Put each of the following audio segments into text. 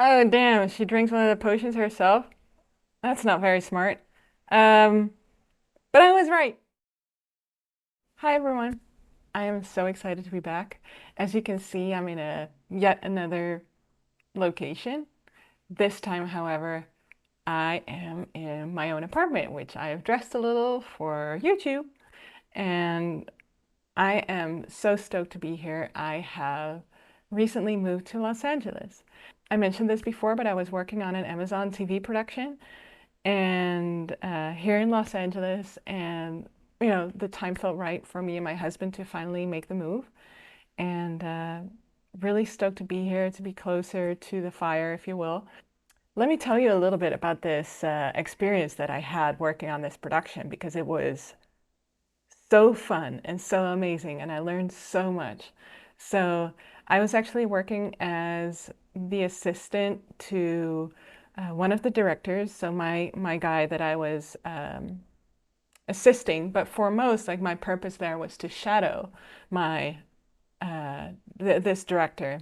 Oh, damn, she drinks one of the potions herself? That's not very smart. Um, but I was right. Hi, everyone. I am so excited to be back. As you can see, I'm in a yet another location. This time, however, I am in my own apartment, which I have dressed a little for YouTube, and I am so stoked to be here. I have recently moved to Los Angeles. I mentioned this before, but I was working on an Amazon TV production and here in Los Angeles, and the time felt right for me and my husband to finally make the move, and really stoked to be here, to be closer to the fire, if you will. Let me tell you a little bit about this experience that I had working on this production because it was so fun and so amazing, and I learned so much. So I was actually working as the assistant to one of the directors. So my guy that I was assisting, but foremost, like my purpose there was to shadow my this director.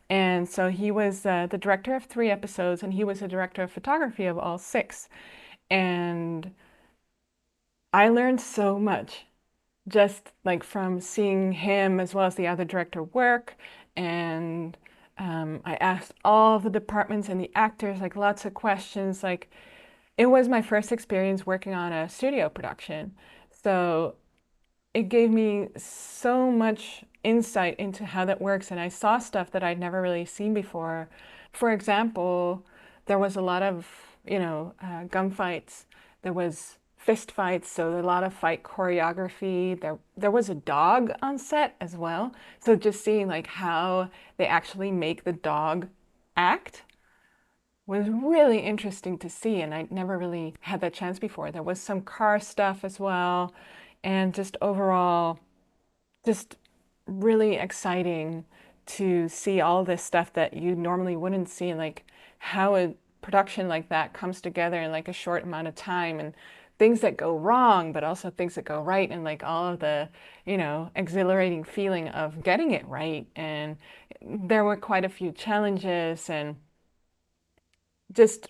And so he was the director of 3 episodes, and he was the director of photography of all 6. And I learned so much just like from seeing him as well as the other director work. And I asked all the departments and the actors like lots of questions. Like it was my first experience working on a studio production. So it gave me so much insight into how that works. And I saw stuff that I'd never really seen before. For example, there was a lot of, gunfights. There was fist fights, so a lot of fight choreography. There was a dog on set as well. So just seeing like how they actually make the dog act was really interesting to see, and I never really had that chance before. There was some car stuff as well, and just overall, just really exciting to see all this stuff that you normally wouldn't see, like how a production like that comes together in like a short amount of time, and things that go wrong, but also things that go right, and like all of the, exhilarating feeling of getting it right. And there were quite a few challenges, and just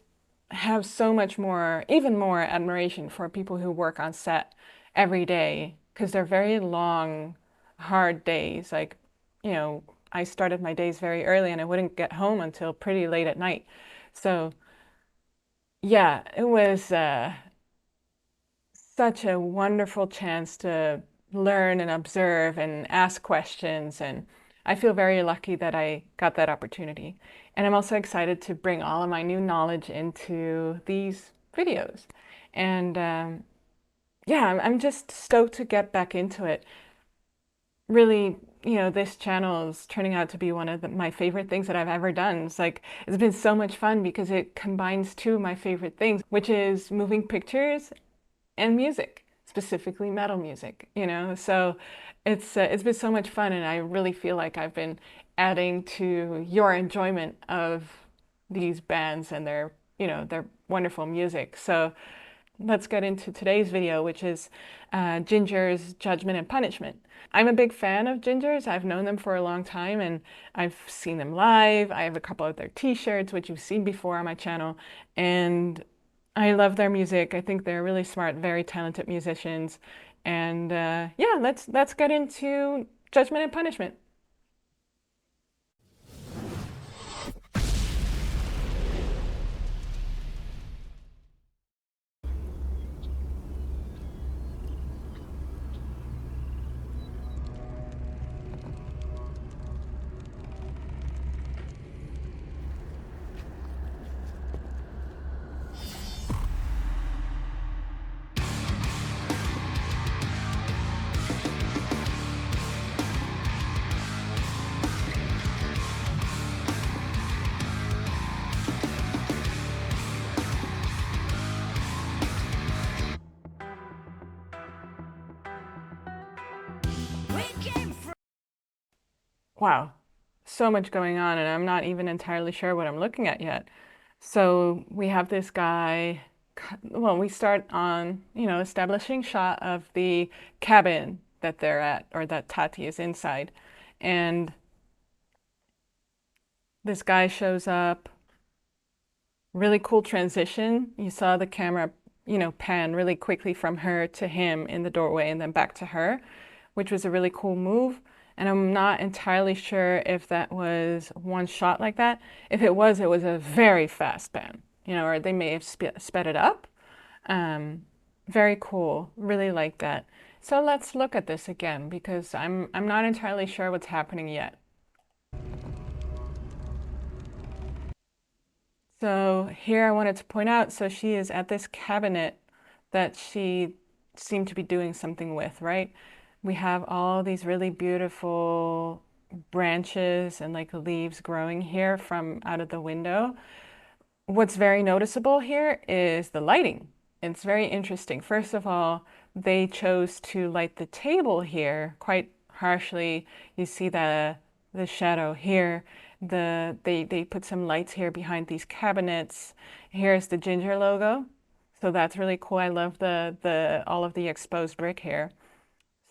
have so much more, even more admiration for people who work on set every day because they're very long, hard days. Like, I started my days very early and I wouldn't get home until pretty late at night. So, yeah, it was such a wonderful chance to learn and observe and ask questions. And I feel very lucky that I got that opportunity. And I'm also excited to bring all of my new knowledge into these videos. And yeah, I'm just stoked to get back into it. Really, this channel is turning out to be one of my favorite things that I've ever done. It's been so much fun because it combines two of my favorite things, which is moving pictures and music, specifically metal music. So it's been so much fun, and I really feel like I've been adding to your enjoyment of these bands and their wonderful music. So let's get into today's video, which is Jinjer's Judgment and Punishment. I'm a big fan of Jinjer's. I've known them for a long time and I've seen them live. I have a couple of their t-shirts, which you've seen before on my channel. And I love their music. I think they're really smart, very talented musicians. And yeah, let's get into Judgment and Punishment. Wow, so much going on, and I'm not even entirely sure what I'm looking at yet. So we have this guy. Well, we start on, establishing shot of the cabin that they're at, or that Tati is inside. And This guy shows up. Really cool transition. You saw the camera, pan really quickly from her to him in the doorway and then back to her, which was a really cool move. And I'm not entirely sure if that was one shot like that. If it was a very fast pan, or they may have sped it up. Um, Very cool. Really like that. So let's look at this again because I'm not entirely sure what's happening yet. So here I wanted to point out, so she is at this cabinet that she seemed to be doing something with, right? We have all these really beautiful branches and like leaves growing here from out of the window. What's very noticeable here is the lighting. It's very interesting. First of all, they chose to light the table here quite harshly. You see the shadow here. They put some lights here behind these cabinets. Here's the Jinjer logo. So that's really cool. I love the all of the exposed brick here.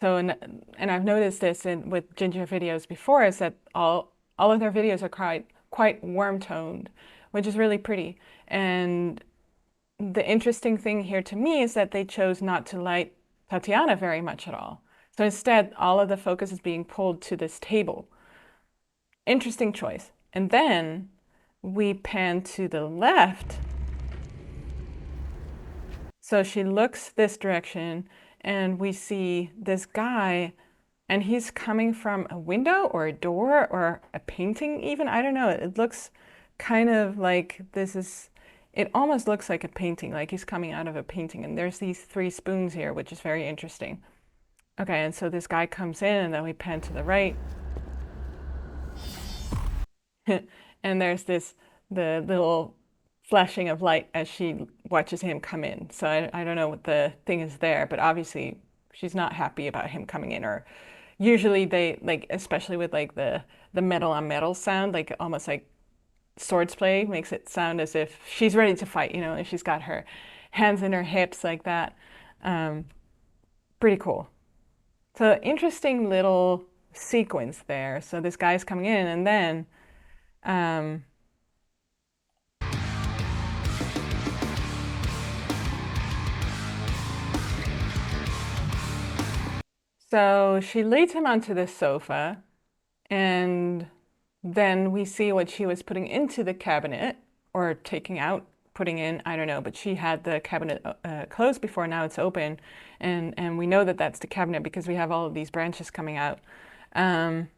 So and I've noticed this with Jinjer videos before is that all of their videos are quite warm toned, which is really pretty. And the interesting thing here to me is that they chose not to light Tatiana very much at all. So instead, all of the focus is being pulled to this table. Interesting choice. And then we pan to the left. So she looks this direction and we see this guy and he's coming from a window or a door or a painting even. I don't know. It looks kind of like it almost looks like a painting, like he's coming out of a painting. And there's these 3 spoons here, which is very interesting. Okay, and so this guy comes in and then we pan to the right. And there's the little flashing of light as she watches him come in. So I don't know what the thing is there, but obviously she's not happy about him coming in. Or usually they like, especially with like the metal on metal sound, like almost like swords play makes it sound as if she's ready to fight, and she's got her hands in her hips like that. Pretty cool. So interesting little sequence there. So this guy's coming in and then so she leads him onto the sofa, and then we see what she was putting into the cabinet or taking out, putting in, I don't know, but she had the cabinet closed before, now it's open. And we know that that's the cabinet because we have all of these branches coming out. And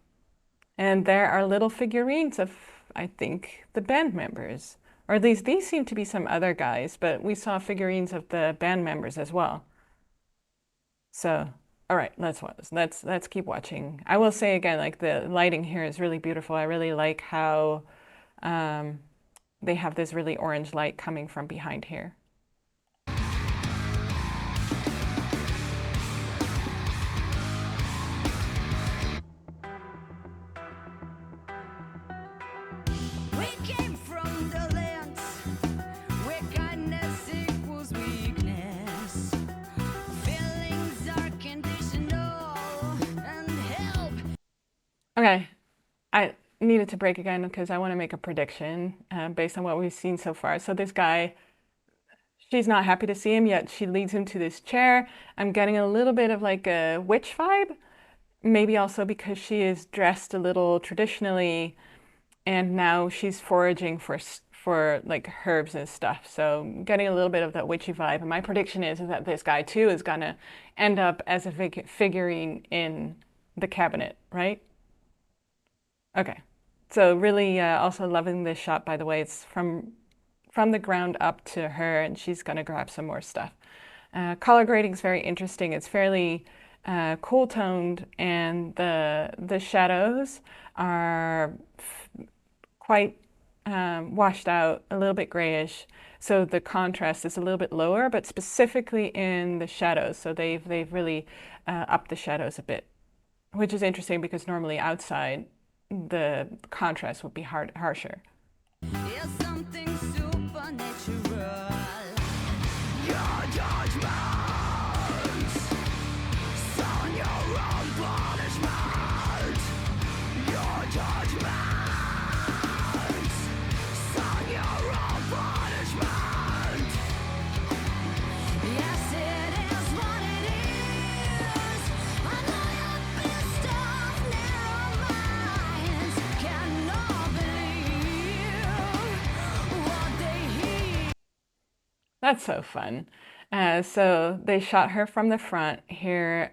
there are little figurines of, I think, the band members. Or at least these seem to be some other guys, but we saw figurines of the band members as well. So, all right, let's keep watching. I will say again, like the lighting here is really beautiful. I really like how they have this really orange light coming from behind here. Okay, I needed to break again because I want to make a prediction based on what we've seen so far. So this guy, she's not happy to see him yet. She leads him to this chair. I'm getting a little bit of like a witch vibe, maybe also because she is dressed a little traditionally, and now she's foraging for like herbs and stuff. So getting a little bit of that witchy vibe. And my prediction is that this guy too is gonna end up as a figurine in the cabinet, right? Okay. So really also loving this shot, by the way. It's from the ground up to her, and she's going to grab some more stuff. Color grading is very interesting. It's fairly cool toned, and the shadows are quite washed out, a little bit grayish. So the contrast is a little bit lower, but specifically in the shadows. So they've really upped the shadows a bit, which is interesting because normally outside the contrast would be harsher. It's something supernatural. Your judgment, son, your own punishment. Your judgment. That's so fun. So they shot her from the front here.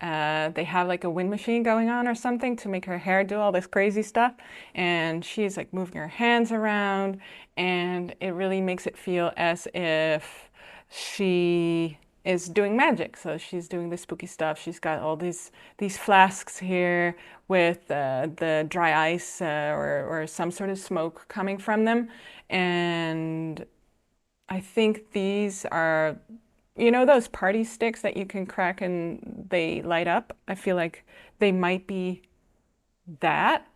They have like a wind machine going on or something to make her hair do all this crazy stuff. And she's like moving her hands around, and it really makes it feel as if she is doing magic. So she's doing the spooky stuff. She's got all these flasks here with the dry ice or some sort of smoke coming from them. And I think these are, you know, those party sticks that you can crack and they light up. I feel like they might be that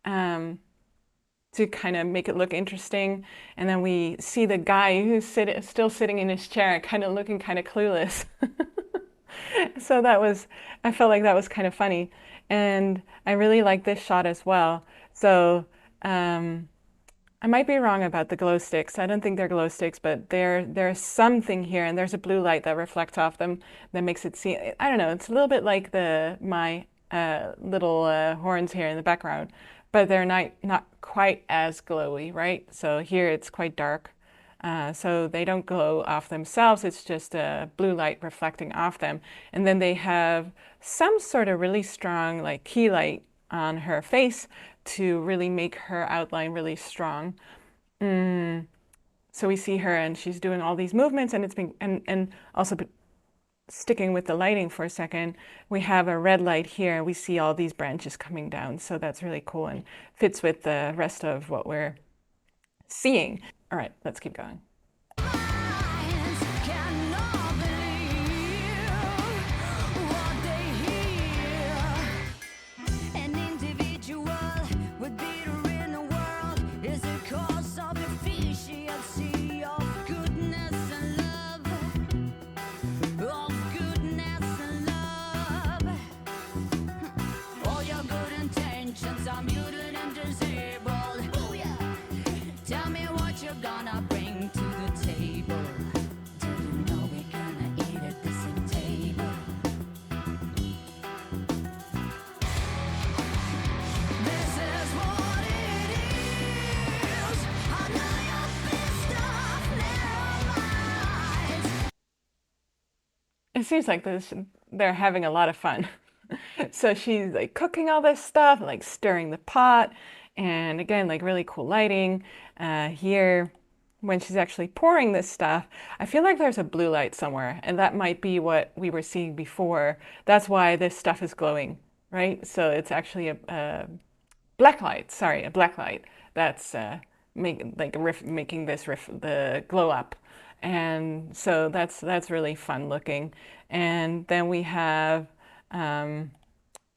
um, to kind of make it look interesting. And then we see the guy who's still sitting in his chair, kind of looking kind of clueless. So I felt like that was kind of funny. And I really like this shot as well. So, um, I might be wrong about the glow sticks. I don't think they're glow sticks, but there's something here, and there's a blue light that reflects off them that makes it seem, I don't know, it's a little bit like the my little horns here in the background, but they're not quite as glowy, right? So here it's quite dark. So they don't glow off themselves. It's just a blue light reflecting off them. And then they have some sort of really strong like key light on her face to really make her outline really strong. Mm. So we see her and she's doing all these movements, and it's being and also sticking with the lighting for a second, we have a red light here. We see all these branches coming down. So that's really cool and fits with the rest of what we're seeing. All right, let's keep going. It seems like they're having a lot of fun. So she's like cooking all this stuff, like stirring the pot, and again, like really cool lighting. Here, when she's actually pouring this stuff, I feel like there's a blue light somewhere, and that might be what we were seeing before. That's why this stuff is glowing, right? So it's actually a black light, sorry, a black light that's making this the glow up. And so that's really fun looking. And then we have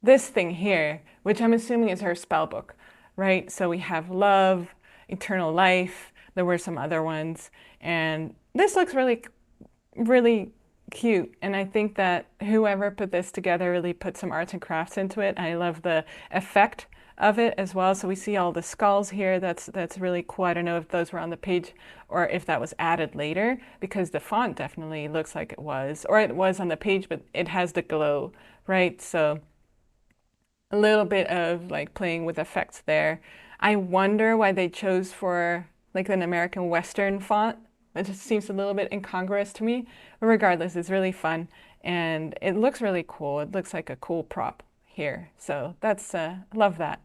this thing here, which I'm assuming is her spell book, right? So we have love, eternal life. There were some other ones, and this looks really cute. And I think that whoever put this together really put some arts and crafts into it. I love the effect of it as well. So we see all the skulls here. That's really cool. I don't know if those were on the page or if that was added later, because the font definitely looks like it was, or it was on the page, but it has the glow, right? So a little bit of like playing with effects there. I wonder why they chose for like an American Western font. It just seems a little bit incongruous to me. But regardless, it's really fun and it looks really cool. It looks like a cool prop here. So that's, love that.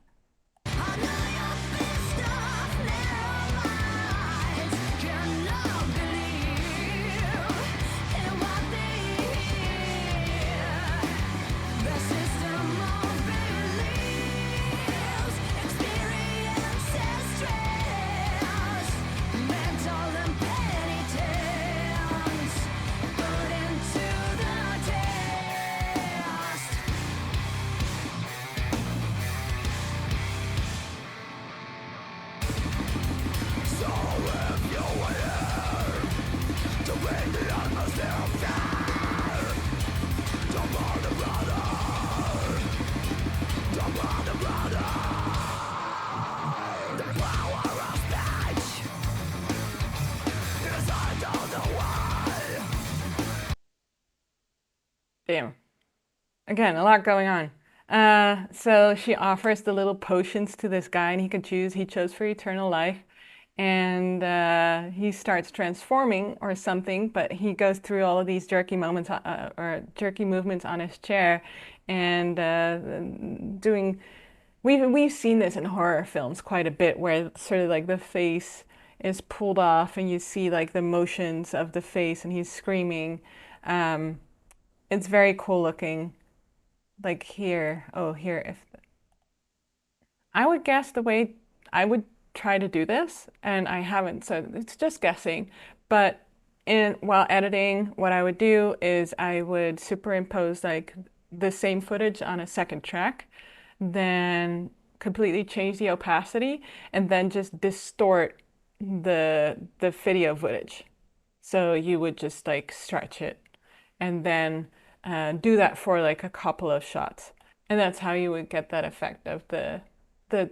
Damn. Again, a lot going on. So she offers the little potions to this guy, and he could choose. He chose for eternal life. and he starts transforming or something, but he goes through all of these jerky moments or jerky movements on his chair and doing. We've seen this in horror films quite a bit, where sort of like the face is pulled off and you see like the motions of the face and he's screaming. Um, it's very cool looking. Like here, oh here, if I would guess the way I would try to do this, and I haven't, so it's just guessing. But in while editing, what I would do is I would superimpose like the same footage on a second track, then completely change the opacity, and then just distort the video footage. So you would just like stretch it, and then do that for like a couple of shots. And that's how you would get that effect of the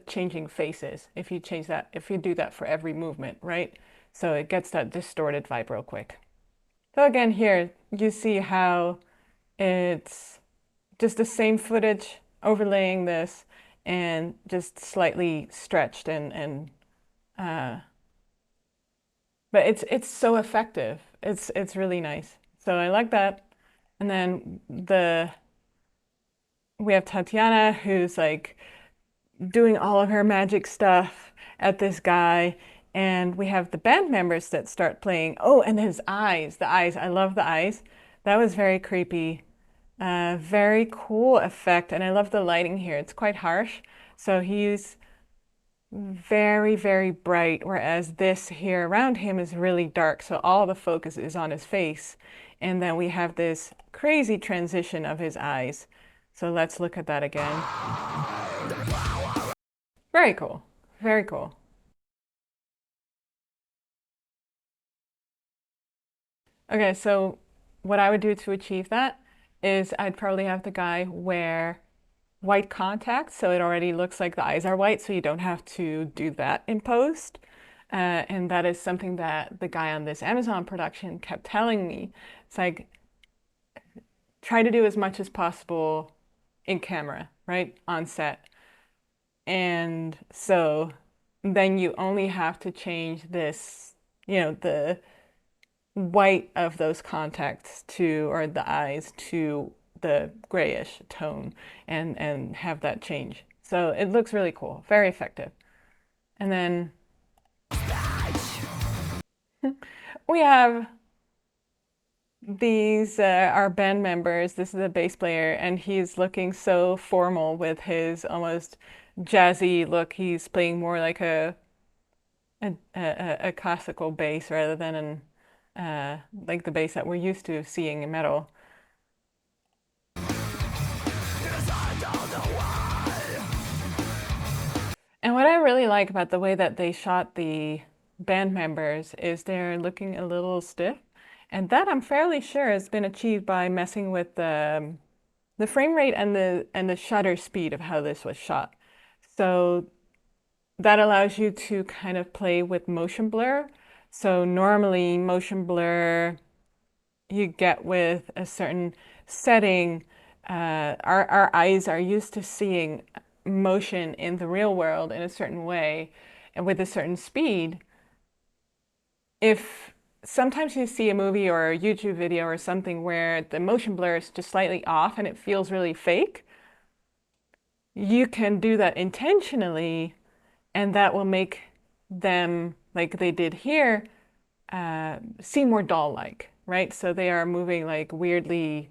changing faces if you change that, if you do that for every movement, right? So it gets that distorted vibe real quick. So again, here you see how it's just the same footage overlaying this and just slightly stretched and uh, but it's so effective. It's really nice. So I like that. And then we have Tatiana who's like doing all of her magic stuff at this guy. And we have the band members that start playing. Oh, and his eyes, the eyes. I love the eyes. That was very creepy. Very cool effect. And I love the lighting here. It's quite harsh. So he's very, very bright, whereas this here around him is really dark. So all the focus is on his face. And then we have this crazy transition of his eyes. So let's look at that again. Very cool. Very cool. Okay, so what I would do to achieve that is I'd probably have the guy wear white contacts so it already looks like the eyes are white, so you don't have to do that in post. And that is something that the guy on this Amazon production kept telling me. It's like, try to do as much as possible in camera, right? On set. And so then you only have to change this, the white of those contacts to, or the eyes to the grayish tone and have that change. So it looks really cool, very effective. And then we have these our band members. This is a bass player, and he's looking so formal with his almost jazzy look. He's playing more like a classical bass rather than like the bass that we're used to seeing in metal. And what I really like about the way that they shot the band members is they're looking a little stiff. And that I'm fairly sure has been achieved by messing with the frame rate and the shutter speed of how this was shot. So that allows you to kind of play with motion blur. So normally motion blur you get with a certain setting. Our eyes are used to seeing motion in the real world in a certain way and with a certain speed. If sometimes you see a movie or a YouTube video or something where the motion blur is just slightly off and it feels really fake, you can do that intentionally, and that will make them, like they did here, seem more doll-like, right? So they are moving like weirdly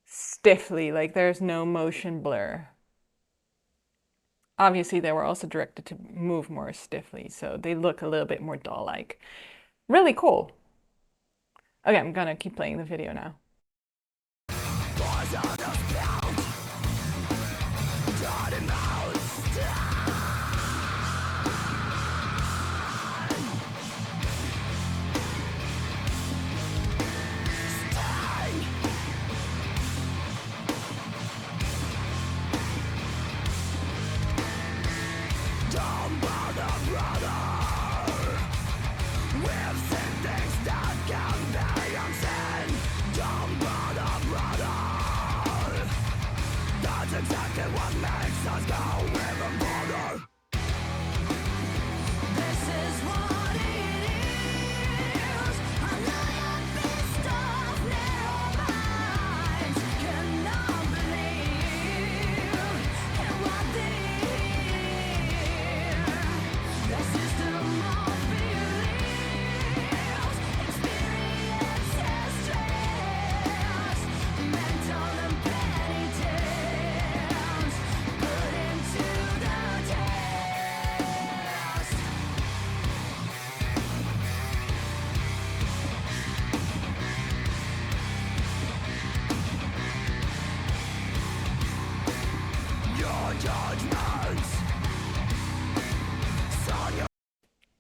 stiffly, like there's no motion blur. Obviously, they were also directed to move more stiffly, so they look a little bit more doll-like. Really cool. Okay, I'm gonna keep playing the video now.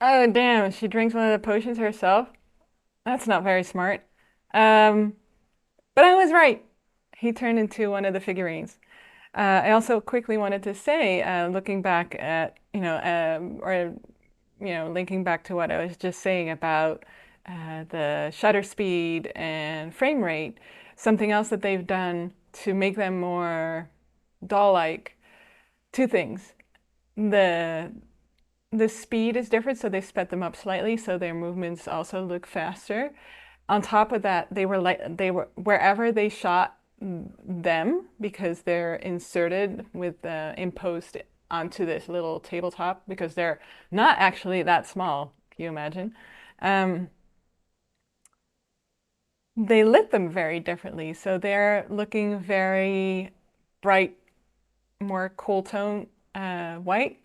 Oh, damn, she drinks one of the potions herself? That's not very smart. Um, but I was right. He turned into one of the figurines. I also quickly wanted to say, looking back at, or, linking back to what I was just saying about the shutter speed and frame rate, something else that they've done to make them more doll-like, two things. The the speed is different, so they sped them up slightly, so their movements also look faster. On top of that, they were wherever they shot them because they're inserted with imposed onto this little tabletop because they're not actually that small. Can you imagine? Um, they lit them very differently, so they're looking very bright, more cool tone white,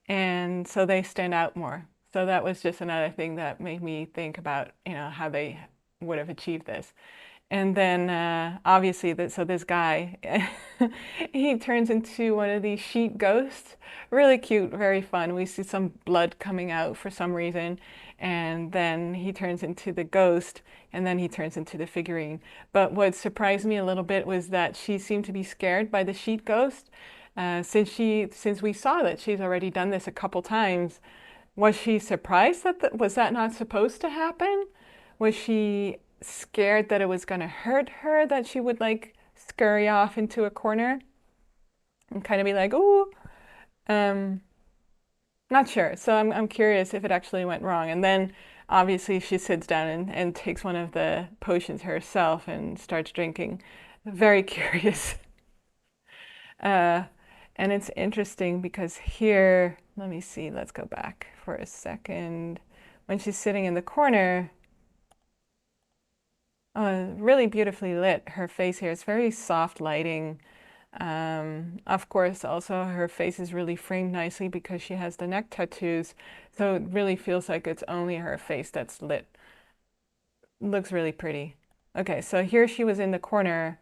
and so they stand out more. So that was just another thing that made me think about, how they would have achieved this. And then obviously, so this guy, he turns into one of these sheet ghosts. Really cute, very fun. We see some blood coming out for some reason, and then he turns into the ghost, and then he turns into the figurine. But what surprised me a little bit was that she seemed to be scared by the sheet ghost. Since we saw that she's already done this a couple times, was she surprised was that not supposed to happen? Was she scared that it was going to hurt her, that she would like scurry off into a corner and kind of be like, "Ooh," um, not sure. So I'm curious if it actually went wrong. And then obviously she sits down and takes one of the potions herself and starts drinking. Very curious. Uh, and it's interesting because here, let me see, let's go back for a second. When she's sitting in the corner, really beautifully lit. Her face here is very soft lighting. Of course, also her face is really framed nicely because she has the neck tattoos. So it really feels like it's only her face that's lit. Looks really pretty. Okay, so here she was in the corner.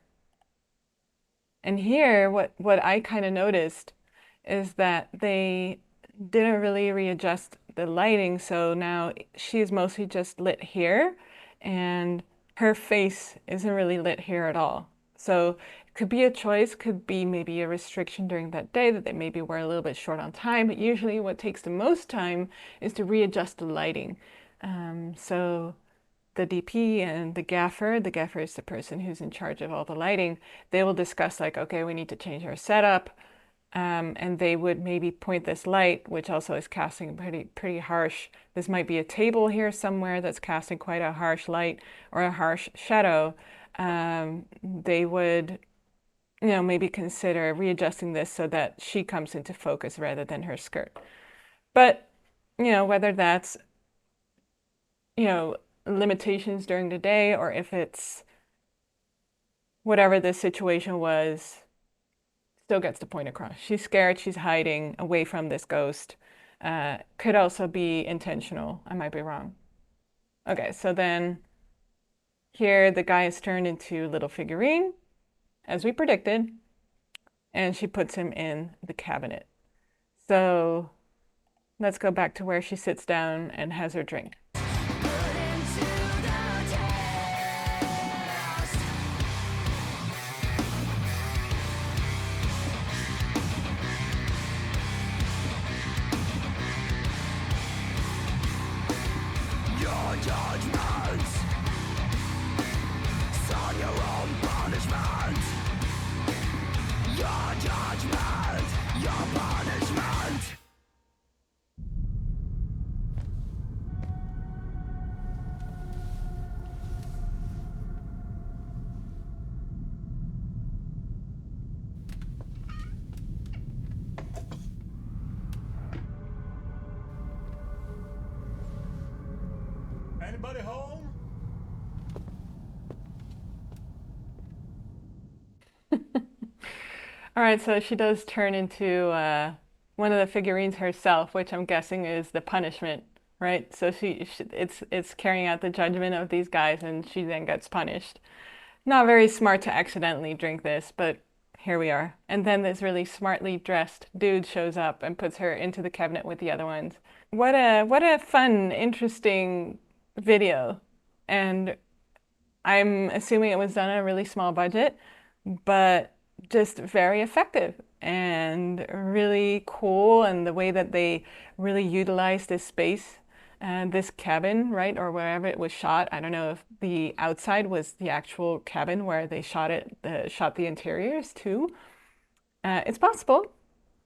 And here, what I kind of noticed is that they didn't really readjust the lighting. So now she is mostly just lit here, and her face isn't really lit here at all. So it could be a choice, could be maybe a restriction during that day that they maybe were a little bit short on time. But usually, what takes the most time is to readjust the lighting. So the DP and the gaffer is the person who's in charge of all the lighting, they will discuss like, okay, we need to change our setup. And they would maybe point this light, which also is casting pretty harsh. This might be a table here somewhere that's casting quite a harsh light or a harsh shadow. They would, maybe consider readjusting this so that she comes into focus rather than her skirt. But, whether that's, you know, limitations during the day or if it's whatever the situation was, still gets the point across. She's scared, she's hiding away from this ghost. Could also be intentional. I might be wrong. Okay, so then here the guy is turned into little figurine, as we predicted, and she puts him in the cabinet. So let's go back to where she sits down and has her drink. Anybody home? All right, so she does turn into one of the figurines herself, which I'm guessing is the punishment, right? So it's carrying out the judgment of these guys, and she then gets punished. Not very smart to accidentally drink this, but here we are. And then this really smartly dressed dude shows up and puts her into the cabinet with the other ones. What a fun, interesting video. And I'm assuming it was done on a really small budget, but just very effective and really cool. And the way that they really utilized this space and this cabin, right, or wherever it was shot. I don't know if the outside was the actual cabin where they shot it, shot the interiors too. It's possible.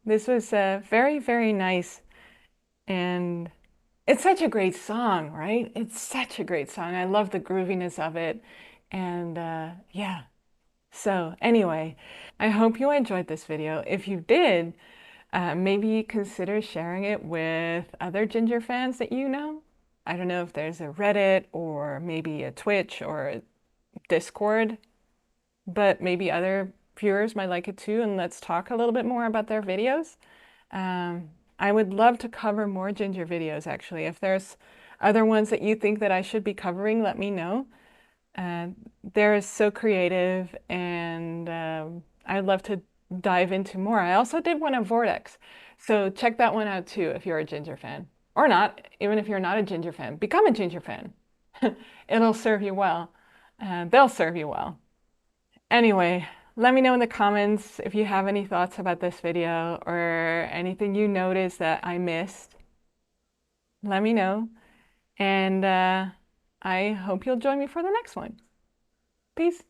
This was very, very nice. And it's such a great song, right? It's such a great song. I love the grooviness of it. And yeah. So anyway, I hope you enjoyed this video. If you did, maybe consider sharing it with other Jinjer fans that you know. I don't know if there's a Reddit or maybe a Twitch or a Discord, but maybe other viewers might like it too. And let's talk a little bit more about their videos. I would love to cover more Jinjer videos, actually. If there's other ones that you think that I should be covering, let me know. They're so creative, and I'd love to dive into more. I also did one of Vortex, so check that one out too if you're a Jinjer fan. Or not, even if you're not a Jinjer fan, become a Jinjer fan. It'll serve you well. They'll serve you well. Anyway, let me know in the comments if you have any thoughts about this video or anything you noticed that I missed. Let me know. And I hope you'll join me for the next one. Peace.